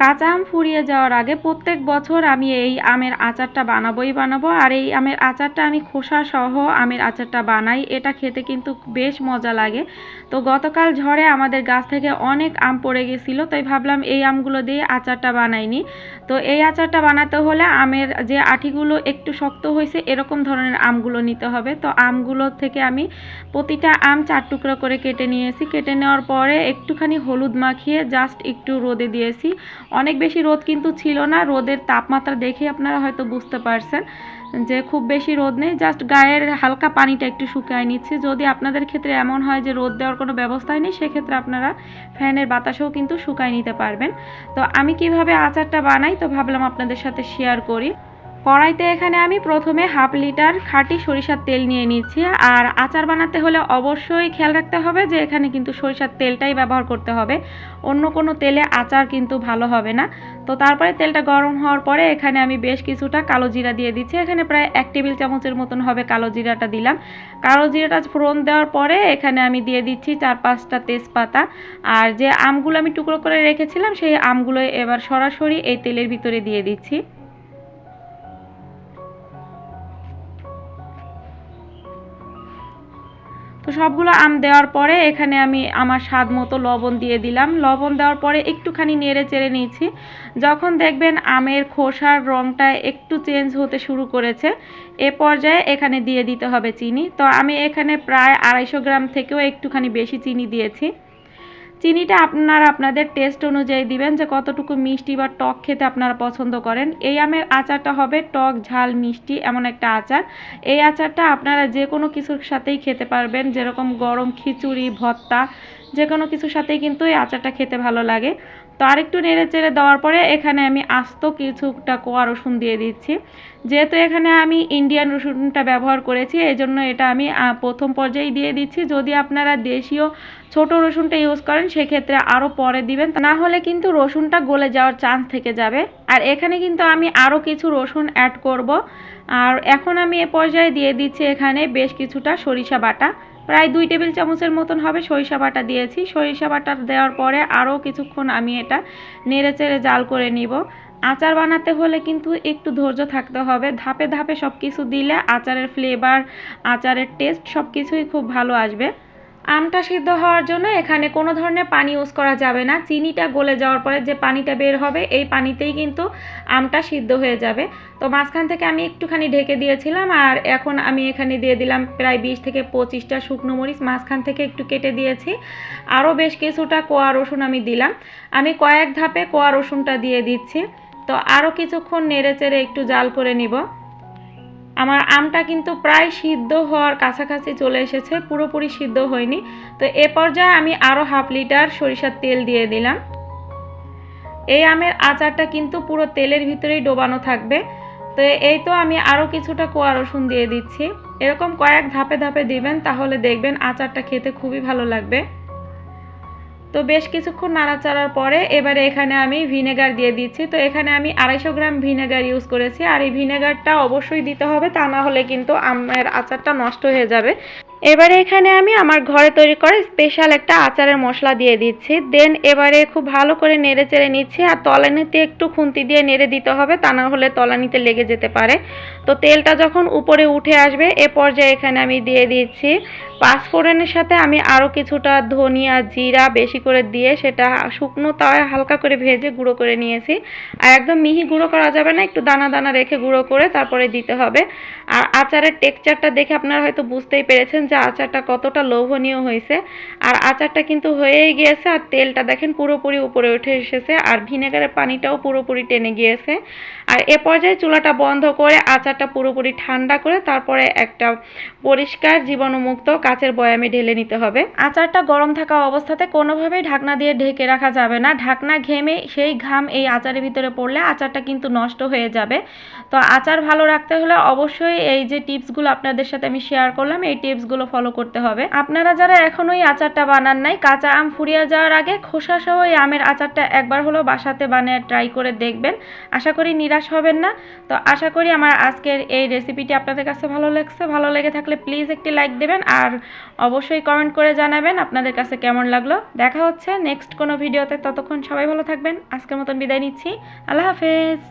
কাঁচা আম ফুরিয়ে যাওয়ার আগে প্রত্যেক বছর আমি এই আমের আচারটা বানাবো। আর এই আমের আচারটা আমি খোসা সহ আমের আচারটা বানাই। এটা খেতে কিন্তু বেশ মজা লাগে। তো গতকাল ঝড়ে আমাদের গাছ থেকে অনেক আম পড়ে গেছিলো, তাই ভাবলাম এই আমগুলো দিয়ে আচারটা বানাইনি। তো এই আচারটা বানাতে হলে আমের যে আঠিগুলো একটু শক্ত হয়েছে এরকম ধরনের আমগুলো নিতে হবে। তো আমগুলো থেকে আমি প্রতিটা আম 4 টুকরো করে কেটে নিয়েছি। কেটে নেওয়ার পরে একটুখানি হলুদ মাখিয়ে জাস্ট একটু রোদে দিয়েছি। অনেক বেশি রোদ কিন্তু ছিল না, রোদের তাপমাত্রা দেখে আপনারা হয়তো বুঝতে পারছেন যে খুব বেশি রোদ নেই, জাস্ট গায়ের হালকা পানিটা একটু শুকায় নিচ্ছে। যদি আপনাদের ক্ষেত্রে এমন হয় যে রোদ দেওয়ার কোনো ব্যবস্থাই নেই, সেক্ষেত্রে আপনারা ফ্যানের বাতাসেও কিন্তু শুকায় নিতে পারবেন। তো আমি কিভাবে আচারটা বানাই তো ভাবলাম আপনাদের সাথে শেয়ার করি। কড়াইতে এখানে আমি প্রথমে 1/2 লিটার খাঁটি সরিষার তেল নিয়ে নিচ্ছি। আর আচার বানাতে হলে অবশ্যই খেয়াল রাখতে হবে যে এখানে কিন্তু সরিষার তেলটাই ব্যবহার করতে হবে, অন্য কোনো তেলে আচার কিন্তু ভালো হবে না। তো তারপরে তেলটা গরম হওয়ার পরে এখানে আমি বেশ কিছুটা কালো জিরা দিয়ে দিচ্ছি। এখানে প্রায় 1 টেবিল চামচের মতন হবে কালো জিরাটা দিলাম। কালো জিরাটা ফোড়ন দেওয়ার পরে এখানে আমি দিয়ে দিচ্ছি 4-5টা তেজপাতা। আর যে আমগুলো আমি টুকরো করে রেখেছিলাম সেই আমগুলো এবার সরাসরি এই তেলের ভিতরে দিয়ে দিচ্ছি। তো সবগুলো আম দেওয়ার পরে এখানে আমি আমার স্বাদ মতো লবণ দিয়ে দিলাম। লবণ দেওয়ার পরে একটুখানি নেড়ে চেড়ে নিয়েছি। যখন দেখবেন আমের খোসার রঙটা একটু চেঞ্জ হতে শুরু করেছে, এ পর্যায়ে এখানে দিয়ে দিতে হবে চিনি। তো আমি এখানে প্রায় 250 গ্রাম থেকেও একটুখানি বেশি চিনি দিয়েছি। চিনিটা আপনারা আপনাদের টেস্ট অনুযায়ী দিবেন যে কতটুকু মিষ্টি বা টক খেতে আপনারা পছন্দ করেন। এই আমের আচারটা হবে টক ঝাল মিষ্টি এমন একটা আচার। এই আচারটা আপনারা যে কোনো কিছুর সাথেই খেতে পারবেন, যেরকম গরম খিচুড়ি, ভর্তা, যে কোনো কিছুর সাথেই কিন্তু এই আচারটা খেতে ভালো লাগে। তো আরেকটু নেড়ে চেড়ে দেওয়ার পরে এখানে আমি আস্ত কিছুটা কোয়া রসুন দিয়ে দিচ্ছি। যেহেতু এখানে আমি ইন্ডিয়ান রসুনটা ব্যবহার করেছি, এই জন্য এটা আমি প্রথম পর্যায়েই দিয়ে দিচ্ছি। যদি আপনারা দেশীয় ছোট রসুনটা ইউজ করেন সেক্ষেত্রে আরও পরে দিবেন, না হলে কিন্তু রসুনটা গলে যাওয়ার চান্স থেকে যাবে। আর এখানে কিন্তু আমি আরও কিছু রসুন অ্যাড করব। আর এখন আমি এ পর্যায়ে দিয়ে দিচ্ছি এখানে বেশ কিছুটা সরিষা বাটা, প্রায় 2 টেবিল চামচের মতন হবে সরিষা বাটা দিয়েছি। সরিষা বাটা দেওয়ার পরে আরও কিছুক্ষণ আমি এটা নেড়ে চেড়ে জাল করে নিব। আচার বানাতে হলে কিন্তু একটু ধৈর্য থাকতে হবে, ধাপে ধাপে সব কিছু দিলে আচারের ফ্লেভার, আচারের টেস্ট সব কিছুই খুব ভালো আসবে। আমটা সিদ্ধ হওয়ার জন্য এখানে কোনো ধরনের পানি ইউজ করা যাবে না। চিনিটা গলে যাওয়ার পরে যে পানিটা বের হবে এই পানিতেই কিন্তু আমটা সিদ্ধ হয়ে যাবে। তো মাঝখান থেকে আমি একটুখানি ঢেকে দিয়েছিলাম। আর এখন আমি এখানে দিয়ে দিলাম প্রায় 20 থেকে 25টা শুকনো মরিচ মাঝখান থেকে একটু কেটে দিয়েছি। আরও বেশ কিছুটা কোয়া রসুন আমি দিলাম। আমি কয়েক ধাপে কোয়া রসুনটা দিয়ে দিচ্ছি। তো আরও কিছুক্ষণ নেড়ে চেড়ে একটু জাল করে নিব। আমার আমটা কিন্তু প্রায় সিদ্ধ হওয়ার কাছাকাছি চলে এসেছে, পুরোপুরি সিদ্ধ হয়নি। তো এ পর্যায়ে আমি আরও 1/2 লিটার সরিষার তেল দিয়ে দিলাম। এই আমের আচারটা কিন্তু পুরো তেলের ভিতরেই ডোবানো থাকবে। তো এই তো আমি আরও কিছুটা কোয়া রসুন দিয়ে দিচ্ছি। এরকম কয়েক ধাপে ধাপে দিবেন, তাহলে দেখবেন আচারটা খেতে খুবই ভালো লাগবে। তো বেশ কিছুক্ষণ নাড়াচাড়ার পরে এবারে এখানে আমি ভিনেগার দিয়ে দিচ্ছি। তো এখানে আমি 250 গ্রাম ভিনেগার ইউজ করেছি। আর এই ভিনেগারটা অবশ্যই দিতে হবে, তা না হলে কিন্তু আমের আচারটা নষ্ট হয়ে যাবে। এবারে এখানে আমি আমার ঘরে তৈরি করে স্পেশাল একটা আচারের মশলা দিয়ে দিচ্ছি। দেন এবারে খুব ভালো করে নেড়ে চেড়ে নিচ্ছি। আর তলানিতে একটু খুন্তি দিয়ে নেড়ে দিতে হবে, তা না হলে তলানিতে লেগে যেতে পারে। তো তেলটা যখন উপরে উঠে আসবে এ পর্যায়ে এখানে আমি দিয়ে দিচ্ছি পাঁচফোড়নের সাথে আমি আরও কিছুটা ধনিয়া জিরা বেশি করে দিয়ে সেটা শুকনো তাওয়ায় হালকা করে ভেজে গুঁড়ো করে নিয়েছি। আর একদম মিহি গুঁড়ো করা যাবে না, একটু দানা দানা রেখে গুঁড়ো করে তারপরে দিতে হবে। আর আচারের টেক্সচারটা দেখে আপনারা হয়তো বুঝতেই পেরেছেন যে আচারটা কতটা লোভনীয় হয়েছে। আর আচারটা কিন্তু হয়েই গিয়েছে। আর তেলটা দেখেন পুরোপুরি উপরে উঠে এসেছে, আর ভিনেগারের পানিটাও পুরোপুরি টেনে গিয়েছে। আর এ পর্যায়ে চুলাটা বন্ধ করে আচারটা পুরোপুরি ঠান্ডা করে তারপরে একটা পরিষ্কার জীবাণুমুক্ত কাচের বয়ামে ঢেলে নিতে হবে। আচারটা গরম থাকা অবস্থাতে কোনোভাবেই ঢাকনা দিয়ে ঢেকে রাখা যাবে না। ঢাকনা ঘেমে সেই ঘাম এই আচারের ভিতরে পড়লে আচারটা কিন্তু নষ্ট হয়ে যাবে। তো আচার ভালো রাখতে হলে অবশ্যই এই যে টিপসগুলো আপনাদের সাথে আমি শেয়ার করলাম এই টিপসগুলো টিপসগুলো ফলো করতে হবে। আপনারা যারা এখনো এই আচারটা বানান নাই, কাঁচা আম ফুরিয়ে যাওয়ার আগে খোসা সহ এই আমের আচারটা একবার হলেও বাসাতে বানিয়ে ট্রাই করে দেখবেন। আশা করি নিরাশ হবেন না। তো আশা করি আমার আজকের এই রেসিপিটি আপনাদের কাছে ভালো লাগছে। ভালো লেগে থাকলে প্লিজ একটি লাইক দেবেন আর অবশ্যই কমেন্ট করে জানাবেন আপনাদের কাছে কেমন লাগলো। দেখা হচ্ছে নেক্সট কোনো ভিডিওতে। ততক্ষণ সবাই ভালো থাকবেন। আজকের মতন বিদায় নিচ্ছি। আল্লাহ হাফেজ।